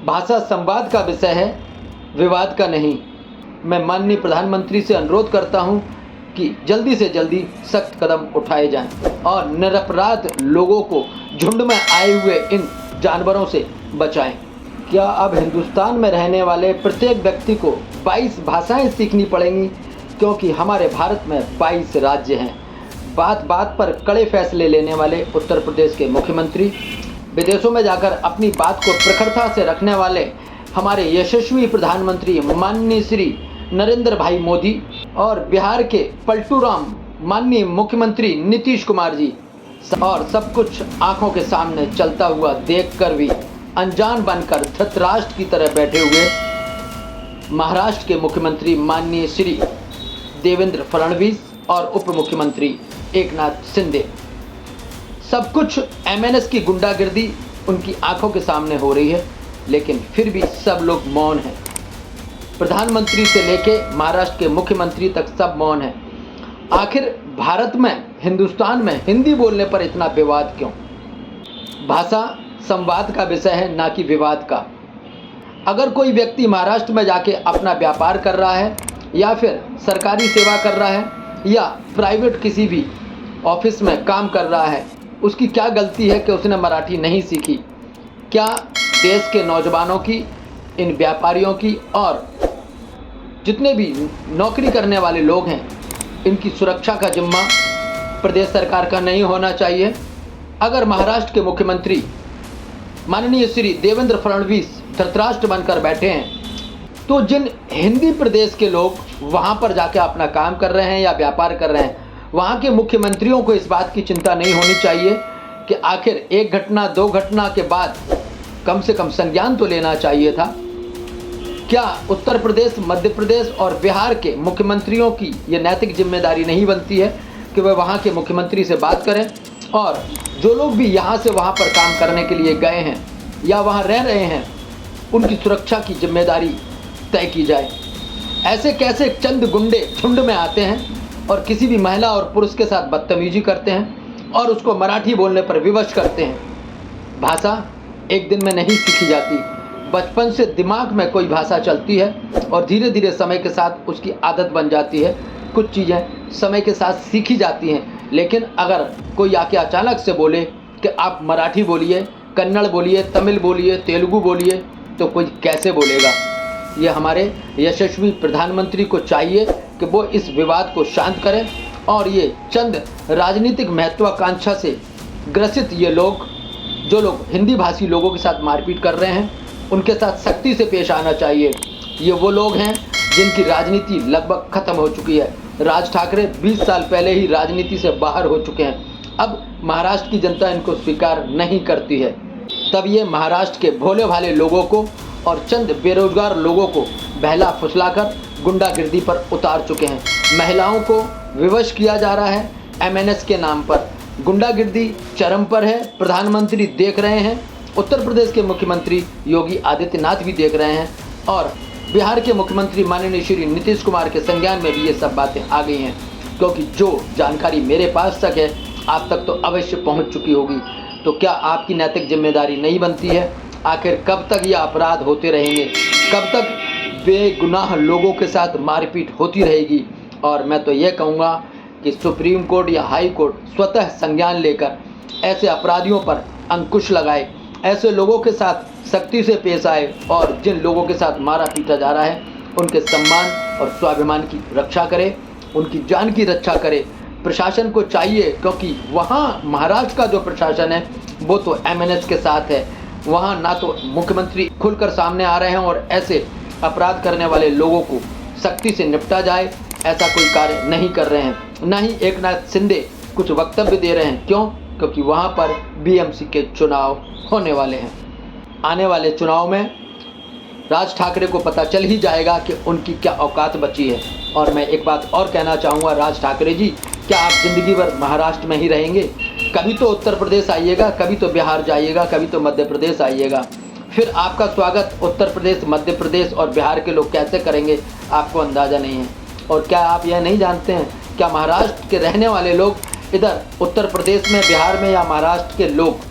भाषा संवाद का विषय है, विवाद का नहीं। मैं माननीय प्रधानमंत्री से अनुरोध करता हूं कि जल्दी से जल्दी सख्त कदम उठाए जाएं और निरपराध लोगों को झुंड में आए हुए इन जानवरों से बचाएं। क्या अब हिंदुस्तान में रहने वाले प्रत्येक व्यक्ति को 22 भाषाएं सीखनी पड़ेंगी? क्योंकि हमारे भारत में 22 राज्य हैं। बात बात पर कड़े फैसले लेने वाले उत्तर प्रदेश के मुख्यमंत्री, विदेशों में जाकर अपनी बात को प्रखरता से रखने वाले हमारे यशस्वी प्रधानमंत्री माननीय श्री नरेंद्र भाई मोदी और बिहार के पलटू राम माननीय मुख्यमंत्री नीतीश कुमार जी, और सब कुछ आंखों के सामने चलता हुआ देखकर भी अनजान बनकर धृतराष्ट्र की तरह बैठे हुए महाराष्ट्र के मुख्यमंत्री माननीय श्री देवेंद्र फडणवीस और उप मुख्यमंत्री एकनाथ शिंदे, सब कुछ एमएनएस की गुंडागर्दी उनकी आंखों के सामने हो रही है, लेकिन फिर भी सब लोग मौन हैं। प्रधानमंत्री से लेके महाराष्ट्र के मुख्यमंत्री तक सब मौन है। आखिर भारत में, हिंदुस्तान में हिंदी बोलने पर इतना विवाद क्यों? भाषा संवाद का विषय है, ना कि विवाद का। अगर कोई व्यक्ति महाराष्ट्र में जाके अपना व्यापार कर रहा है या फिर सरकारी सेवा कर रहा है या प्राइवेट किसी भी ऑफिस में काम कर रहा है, उसकी क्या गलती है कि उसने मराठी नहीं सीखी? क्या देश के नौजवानों की, इन व्यापारियों की और जितने भी नौकरी करने वाले लोग हैं, इनकी सुरक्षा का जिम्मा प्रदेश सरकार का नहीं होना चाहिए? अगर महाराष्ट्र के मुख्यमंत्री माननीय श्री देवेंद्र फडणवीस धृतराष्ट्र बनकर बैठे हैं, तो जिन हिंदी प्रदेश के लोग वहाँ पर जाके अपना काम कर रहे हैं या व्यापार कर रहे हैं, वहाँ के मुख्यमंत्रियों को इस बात की चिंता नहीं होनी चाहिए कि आखिर एक घटना, दो घटना के बाद कम से कम संज्ञान तो लेना चाहिए था? क्या उत्तर प्रदेश, मध्य प्रदेश और बिहार के मुख्यमंत्रियों की ये नैतिक जिम्मेदारी नहीं बनती है कि वह वहाँ के मुख्यमंत्री से बात करें और जो लोग भी यहाँ से वहाँ पर काम करने के लिए गए हैं या वहाँ रह रहे हैं, उनकी सुरक्षा की जिम्मेदारी तय की जाए? ऐसे कैसे चंद गुंडे झुंड में आते हैं और किसी भी महिला और पुरुष के साथ बदतमीजी करते हैं और उसको मराठी बोलने पर विवश करते हैं। भाषा एक दिन में नहीं सीखी जाती, बचपन से दिमाग में कोई भाषा चलती है और धीरे धीरे समय के साथ उसकी आदत बन जाती है। कुछ चीज़ें समय के साथ सीखी जाती हैं, लेकिन अगर कोई आके अचानक से बोले कि आप मराठी बोलिए, कन्नड़ बोलिए, तमिल बोलिए, तेलुगु बोलिए, तो कोई कैसे बोलेगा? ये हमारे यशस्वी प्रधानमंत्री को चाहिए कि वो इस विवाद को शांत करें और ये चंद राजनीतिक महत्वाकांक्षा से ग्रसित ये लोग, जो लोग हिंदी भाषी लोगों के साथ मारपीट कर रहे हैं, उनके साथ सख्ती से पेश आना चाहिए। ये वो लोग हैं जिनकी राजनीति लगभग खत्म हो चुकी है। राज ठाकरे 20 साल पहले ही राजनीति से बाहर हो चुके हैं। अब महाराष्ट्र की जनता इनको स्वीकार नहीं करती है। तब ये महाराष्ट्र के भोले भाले लोगों को और चंद बेरोजगार लोगों को बहला फुसलाकर गुंडागिर्दी पर उतार चुके हैं। महिलाओं को विवश किया जा रहा है एमएनएस के नाम पर। गुंडागिर्दी चरम पर है। प्रधानमंत्री देख रहे हैं, उत्तर प्रदेश के मुख्यमंत्री योगी आदित्यनाथ भी देख रहे हैं और बिहार के मुख्यमंत्री माननीय श्री नीतीश कुमार के संज्ञान में भी ये सब बातें आ गई हैं। क्योंकि जो जानकारी मेरे पास तक है, आप तक तो अवश्य पहुंच चुकी होगी। तो क्या आपकी नैतिक जिम्मेदारी नहीं बनती है? आखिर कब तक ये अपराध होते रहेंगे? कब तक बेगुनाह लोगों के साथ मारपीट होती रहेगी? और मैं तो ये कहूँगा कि सुप्रीम कोर्ट या हाई कोर्ट स्वतः संज्ञान लेकर ऐसे अपराधियों पर अंकुश लगाए, ऐसे लोगों के साथ सख्ती से पेश आए और जिन लोगों के साथ मारा पीटा जा रहा है उनके सम्मान और स्वाभिमान की रक्षा करे, उनकी जान की रक्षा करे। प्रशासन को चाहिए, क्योंकि वहाँ महाराष्ट्र का जो प्रशासन है वो तो एमएनएस के साथ है। वहाँ ना तो मुख्यमंत्री खुलकर सामने आ रहे हैं और ऐसे अपराध करने वाले लोगों को सख्ती से निपटा जाए, ऐसा कोई कार्य नहीं कर रहे हैं। ना ही एकनाथ शिंदे कुछ वक्तव्य दे रहे हैं। क्यों? क्योंकि वहाँ पर बीएमसी के चुनाव होने वाले हैं। आने वाले चुनाव में राज ठाकरे को पता चल ही जाएगा कि उनकी क्या औकात बची है। और मैं एक बात और कहना चाहूँगा, राज ठाकरे जी, क्या आप ज़िंदगी भर महाराष्ट्र में ही रहेंगे? कभी तो उत्तर प्रदेश आइएगा, कभी तो बिहार जाइएगा, कभी तो मध्य प्रदेश आइएगा। फिर आपका स्वागत उत्तर प्रदेश, मध्य प्रदेश और बिहार के लोग कैसे करेंगे, आपको अंदाज़ा नहीं है। और क्या आप यह नहीं जानते हैं, क्या महाराष्ट्र के रहने वाले लोग इधर उत्तर प्रदेश में, बिहार में या महाराष्ट्र के लोग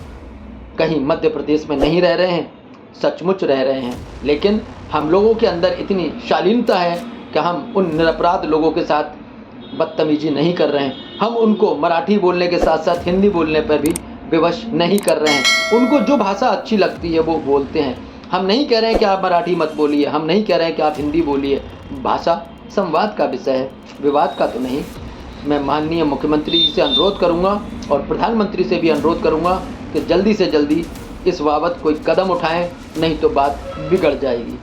कहीं मध्य प्रदेश में नहीं रह रहे हैं? सचमुच रह रहे हैं, लेकिन हम लोगों के अंदर इतनी शालीनता है कि हम उन निरपराध लोगों के साथ बदतमीजी नहीं कर रहे हैं। हम उनको मराठी बोलने के साथ साथ हिंदी बोलने पर भी विवश नहीं कर रहे हैं। उनको जो भाषा अच्छी लगती है वो बोलते हैं। हम नहीं कह रहे हैं कि आप मराठी मत बोलिए, हम नहीं कह रहे हैं कि आप हिंदी बोलिए। भाषा संवाद का विषय है, विवाद का तो नहीं। मैं माननीय मुख्यमंत्री जी से अनुरोध करूंगा और प्रधानमंत्री से भी अनुरोध करूंगा कि जल्दी से जल्दी इस बाबत कोई कदम उठाएं, नहीं तो बात बिगड़ जाएगी।